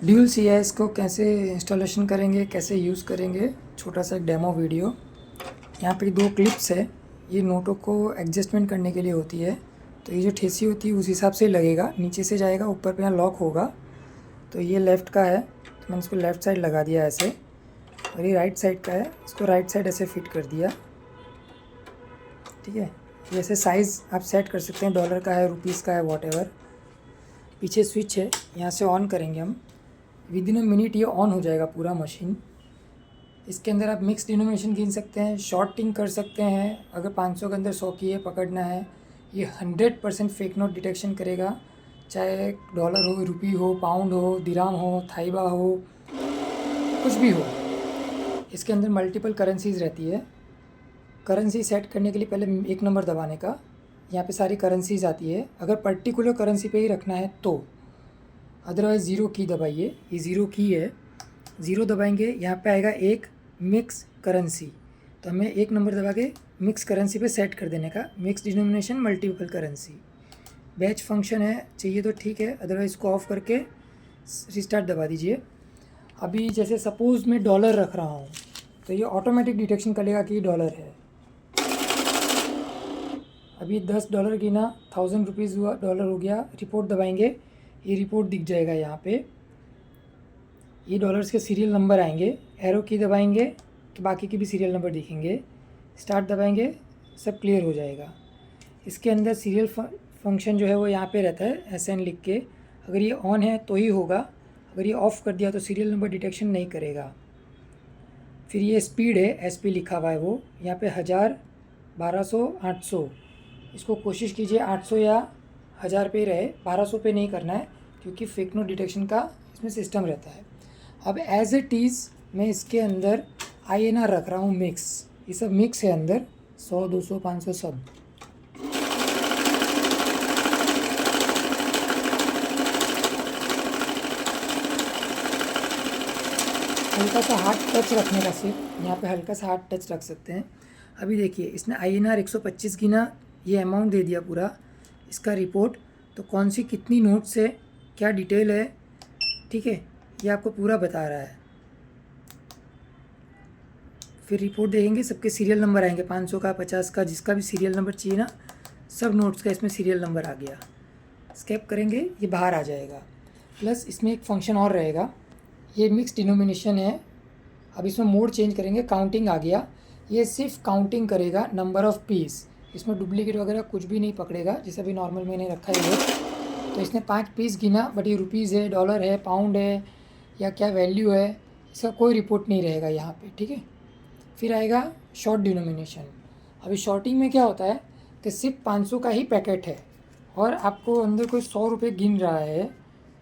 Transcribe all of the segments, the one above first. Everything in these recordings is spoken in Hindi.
ड्यूल सीएस को कैसे इंस्टॉलेशन करेंगे, कैसे यूज़ करेंगे, छोटा सा एक डेमो वीडियो। यहाँ पे 2 क्लिप्स है। ये नोटों को एडजस्टमेंट करने के लिए होती है। तो ये जो ठेसी होती है उस हिसाब से लगेगा, नीचे से जाएगा, ऊपर पे यहाँ लॉक होगा। तो ये लेफ़्ट का है तो मैंने इसको लेफ़्ट साइड लगा दिया ऐसे, और ये राइट साइड का है, इसको राइट साइड ऐसे फिट कर दिया। ठीक है, जैसे साइज़ आप सेट कर सकते हैं, डॉलर का है, रुपीज़ का है, वॉटएवर। पीछे स्विच है, यहाँ से ऑन करेंगे हम। विद इन अ मिनट ये ऑन हो जाएगा पूरा मशीन। इसके अंदर आप मिक्स डिनोमिनेशन गिन सकते हैं, शॉर्टिंग कर सकते हैं। अगर 500 के अंदर 100 की है पकड़ना है, ये 100% फेक नोट डिटेक्शन करेगा। चाहे डॉलर हो, रुपी हो, पाउंड हो, दिराम हो, थाइबा हो, कुछ भी हो। इसके अंदर मल्टीपल करेंसीज रहती है। करेंसी सेट करने के लिए पहले 1 नंबर दबाने का, यहाँ पे सारी करेंसीज आती है। अगर पर्टिकुलर करेंसी पे ही रखना है तो, अदरवाइज़ 0 की दबाइए। ये 0 की है, 0 दबाएंगे, यहाँ पे आएगा एक मिक्स करेंसी। तो हमें 1 नंबर दबा के मिक्स करेंसी पे सेट कर देने का, mix denomination multiple currency. Batch function है, चाहिए तो ठीक है, अदरवाइज़ इसको ऑफ करके रिस्टार्ट दबा दीजिए। अभी जैसे सपोज़ मैं डॉलर रख रहा हूँ तो ये ऑटोमेटिक डिटेक्शन करेगा कि ये डॉलर है। अभी $10 गिना, 1000 रुपीज़ हुआ, डॉलर हो गया। रिपोर्ट दबाएंगे, ये रिपोर्ट दिख जाएगा यहाँ पे। ये डॉलर्स के सीरियल नंबर आएंगे। एरो की दबाएंगे तो बाकी के भी सीरियल नंबर दिखेंगे। स्टार्ट दबाएंगे, सब क्लियर हो जाएगा। इसके अंदर सीरियल फंक्शन जो है वो यहाँ पे रहता है, SN लिख के। अगर ये ऑन है तो ही होगा, अगर ये ऑफ़ कर दिया तो सीरियल नंबर डिटेक्शन नहीं करेगा। फिर ये स्पीड है, SP लिखा हुआ है वो, यहाँ पे 1000, 1200, 800। इसको कोशिश कीजिए 800 या 1000 पे ही रहे, 1200 पे नहीं करना है, क्योंकि फेक नोट डिटेक्शन का इसमें सिस्टम रहता है। अब एज इट इज़ मैं इसके अंदर INR रख रहा हूँ मिक्स। ये सब मिक्स है अंदर, 100, 200, 500 सब। हल्का सा हार्ड टच रखने का, सिर्फ यहाँ पे हल्का सा हार्ड टच रख सकते हैं। अभी देखिए इसने INR 125 गिना, ये अमाउंट दे दिया पूरा। इसका रिपोर्ट तो कौन सी कितनी नोट्स है, क्या डिटेल है, ठीक है, ये आपको पूरा बता रहा है। फिर रिपोर्ट देखेंगे, सबके सीरियल नंबर आएंगे, 500 का, 50 का, जिसका भी सीरियल नंबर चाहिए ना, सब नोट्स का इसमें सीरियल नंबर आ गया। स्केप करेंगे, ये बाहर आ जाएगा। प्लस इसमें एक फंक्शन और रहेगा, ये मिक्स डिनोमिनेशन है। अब इसमें मोड चेंज करेंगे, काउंटिंग आ गया। ये सिर्फ काउंटिंग करेगा, नंबर ऑफ़ पीस। इसमें डुप्लीकेट वगैरह कुछ भी नहीं पकड़ेगा, जैसे अभी नॉर्मल मैंने रखा है ये। तो इसने 5 पीस गिना, बट ये रुपीज़ है, डॉलर है, पाउंड है, या क्या वैल्यू है, इसका कोई रिपोर्ट नहीं रहेगा यहाँ पे, ठीक है। फिर आएगा शॉर्ट डिनोमिनेशन। अभी शॉर्टिंग में क्या होता है कि सिर्फ 500 का ही पैकेट है, और आपको अंदर कोई 100 रुपये गिन रहा है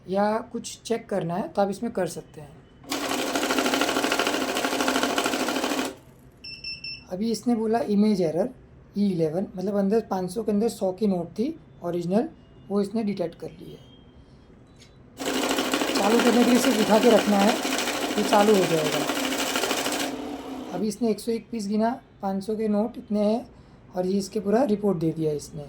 या कुछ चेक करना है तो आप इसमें कर सकते हैं। अभी इसने बोला इमेज एरर E11, मतलब अंदर 500 के अंदर 100 की नोट थी ओरिजिनल, वो इसने डिटेक्ट कर ली है। चालू करने के लिए सिर्फ उठा के रखना है, ये चालू हो जाएगा। अभी इसने 101 पीस गिना, 500 के नोट इतने हैं, और ये इसके पूरा रिपोर्ट दे दिया इसने।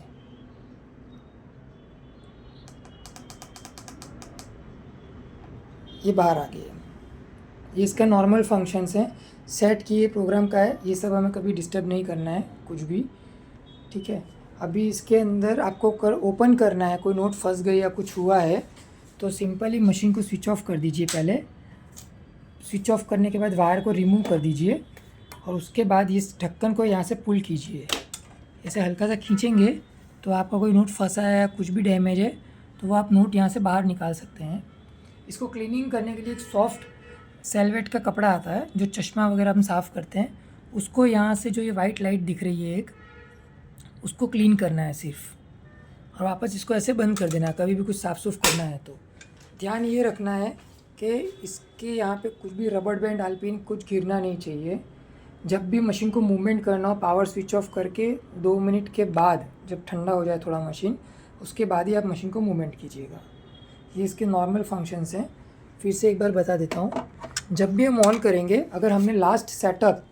ये बाहर आ गया। ये इसका नॉर्मल फंक्शंस हैं, सेट किए प्रोग्राम का है, ये सब हमें कभी डिस्टर्ब नहीं करना है कुछ भी, ठीक है। अभी इसके अंदर आपको ओपन करना है, कोई नोट फंस गई या कुछ हुआ है तो सिंपली मशीन को स्विच ऑफ कर दीजिए। पहले स्विच ऑफ करने के बाद वायर को रिमूव कर दीजिए, और उसके बाद इस ढक्कन को यहाँ से पुल कीजिए। ऐसे हल्का सा खींचेंगे तो आपका कोई नोट फंसा है या कुछ भी डैमेज है तो वो आप नोट यहाँ से बाहर निकाल सकते हैं। इसको क्लीनिंग करने के लिए एक सॉफ्ट सेलवेट का कपड़ा आता है, जो चश्मा वगैरह हम साफ़ करते हैं, उसको यहाँ से जो ये वाइट लाइट दिख रही है एक, उसको क्लीन करना है सिर्फ, और वापस इसको ऐसे बंद कर देना है कभी भी कुछ साफ़ सुफ करना है तो। ध्यान ये रखना है कि इसके यहाँ पे कुछ भी रबड़ बैंड, आलपिन कुछ गिरना नहीं चाहिए। जब भी मशीन को मूवमेंट करना हो, पावर स्विच ऑफ करके 2 मिनट के बाद, जब ठंडा हो जाए थोड़ा मशीन, उसके बाद ही आप मशीन को मूवमेंट कीजिएगा। ये इसके नॉर्मल फंक्शंस हैं। फिर से एक बार बता देता हूँ, जब भी हम ऑन करेंगे, अगर हमने लास्ट सेटअप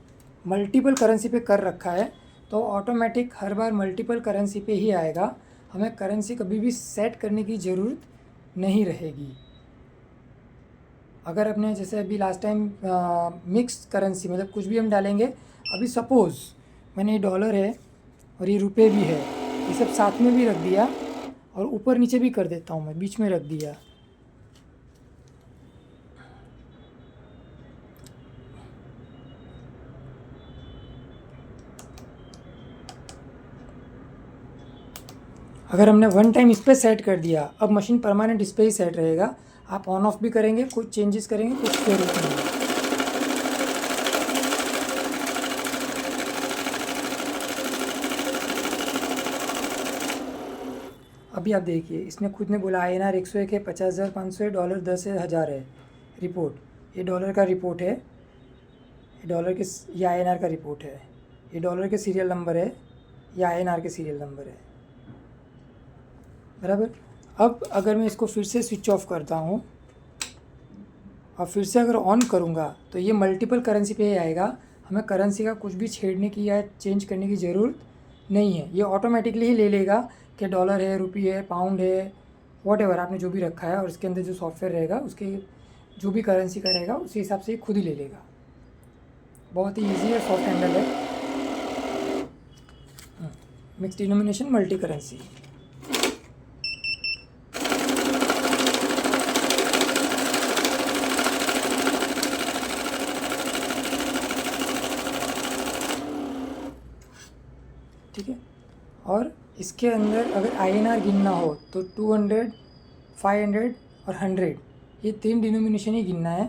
मल्टीपल करेंसी पे कर रखा है तो ऑटोमेटिक हर बार मल्टीपल करेंसी पे ही आएगा, हमें करेंसी कभी भी सेट करने की ज़रूरत नहीं रहेगी। अगर अपने जैसे अभी लास्ट टाइम मिक्स करेंसी मतलब कुछ भी हम डालेंगे, अभी सपोज़ मैंने ये डॉलर है और ये रुपए भी है, ये सब साथ में भी रख दिया और ऊपर नीचे भी कर देता हूँ, मैं बीच में रख दिया। अगर हमने वन टाइम इस पर सेट कर दिया, अब मशीन परमानेंट इस पर ही सेट रहेगा। आप ऑन ऑफ भी करेंगे, कुछ चेंजेस करेंगे, कुछ जरूरत नहीं है। अभी आप देखिए, इसने खुद ने बोला INR 101 है, 50,500 है, डॉलर 10 है, 1000 है रिपोर्ट। ये डॉलर का रिपोर्ट है, ये डॉलर के, ये INR का रिपोर्ट है, ये डॉलर के सीरियल नंबर है, ये INR के सीरियल नंबर है, बराबर। अब अगर मैं इसको फिर से स्विच ऑफ करता हूँ और फिर से अगर ऑन करूँगा तो ये मल्टीपल करेंसी पे ही आएगा। हमें करेंसी का कुछ भी छेड़ने की या चेंज करने की ज़रूरत नहीं है, ये ऑटोमेटिकली ही ले लेगा कि डॉलर है, रुपी है, पाउंड है, वॉटेवर आपने जो भी रखा है, और इसके अंदर जो सॉफ्टवेयर रहेगा उसके जो भी करेंसी का रहेगा उसी हिसाब से खुद ही ले लेगा। बहुत ही ईजी है, सॉफ्ट हैंडल है। Mix denomination multi currency. ठीक है, और इसके अंदर अगर INR गिनना हो तो 200, 500 और 100, ये 3 डिनोमिनेशन ही गिनना है,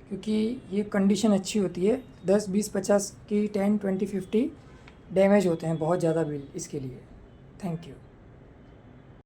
क्योंकि ये कंडीशन अच्छी होती है। 10, 20, 50 की 10, 20, 50 डैमेज होते हैं बहुत ज़्यादा बिल, इसके लिए। Thank you.